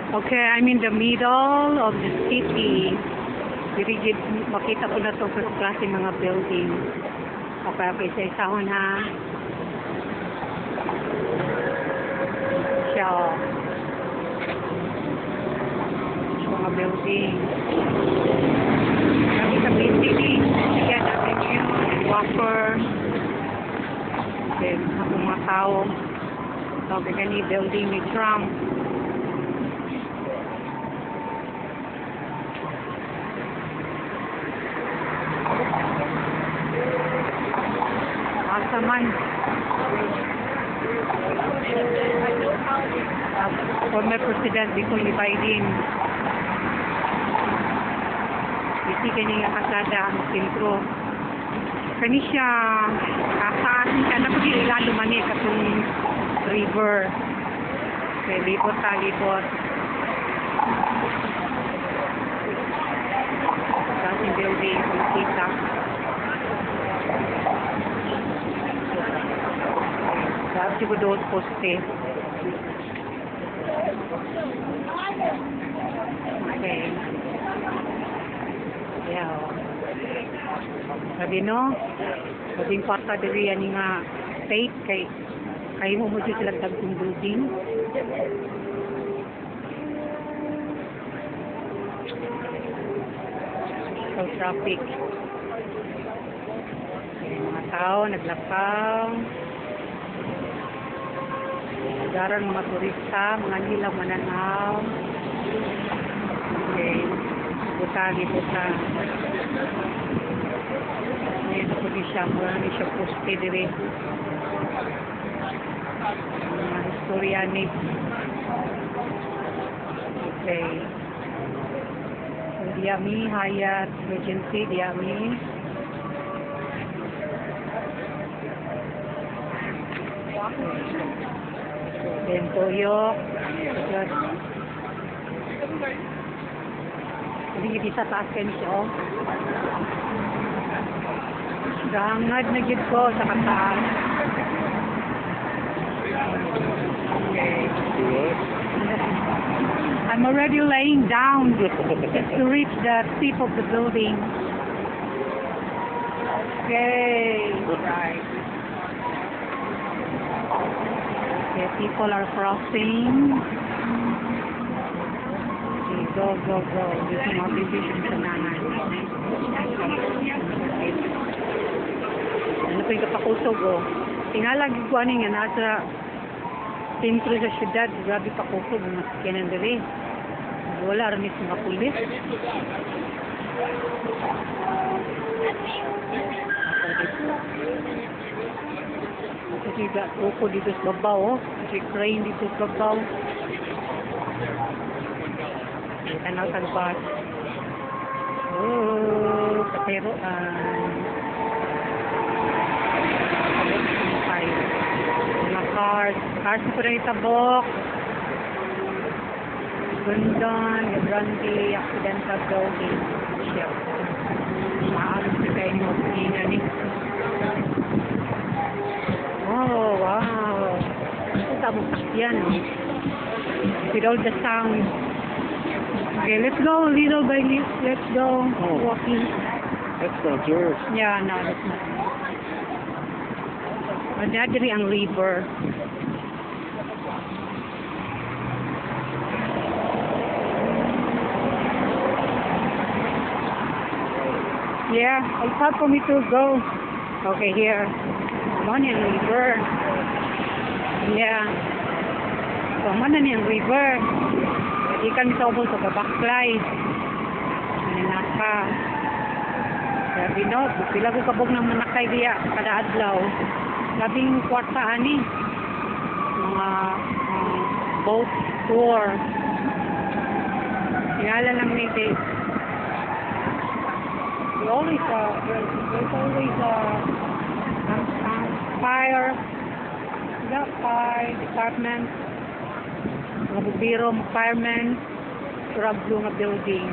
Okay, I'm in the middle of the city. Dirigid, makita ko na itong first class yung mga building. Okay, isa-isahon ha. Siya, mga building. Kami sa main city. Kaya natin yun, walker. Then, mga tao. Okay, gani building ni Trump. Asaman. Former President Bicol Biden. Iti kani nga kasada ang sentro. Kani siya kasaan ka na pagkili lalo mani katong river. Okay, libot ta, libot. Kasing building, makita. Sabi ko doon poste. Okay. Yeah. Sabi no, sabing kwarta diri yan nga state kay mo mo silang tagtong building. So traffic. Mga tao naglakaw. Darang mga turista, mga nila mananaw. Okay. Buta. Ayan po di siya. Mula ni siya poste dire. Mga historianik. Okay. So, Diami, Hayat, Regency, Diami. Then Toyo. Hindi sa taas kayo siya, oh. Gangad na gid ko sa kataas. Okay. I'm already laying down just to reach the tip of the building. Okay. Right. Okay, people are crossing. Okay, go. This is mga division sa nanan. Ano pa yung kapakusog, oh. Tingalagi ko ano nga nasa sentro sa syudad. Grabe pakusog. Mga sakyanan dali. Wala rin mga pulis. Kasi uko dito sa babaw, oh. Kasi crane dito sa babaw. Tanaw sa bus. Oh, kaperoan. Mga cars na po na itabok. Gundon, Grande, accidental building. Siya. Maalam sa kayo ng opinion ni. Oh, wow. Ito tabong sakyan. With all the sound. Okay, let's go little by little. Let's go walking. That's not yours. Yeah, no, that's not. Madadiri ang river. Yeah, it's hard for me to go. Okay, here. Money ang river. Yeah. So, mana niyang river. Ikan sa ubol sa backslide. Naka. Sabi no, pila ko kabog ng manakay diya kada adlaw. Labing kwarta ani. Mga boat tour. Tingala lang ni Dave. There's always fire department. Mga bubiro, firemen, surablo nga building.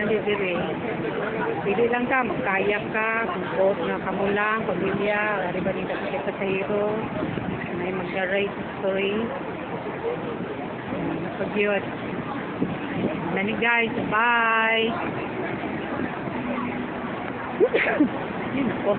Hindi, dire. Pili lang ka, magkayak ka, kung boat na kamo lang, pamilya, ari ba rin kasi pasahero, may mag-ride story. Napag-yun. Nani guys, bye! Yun po.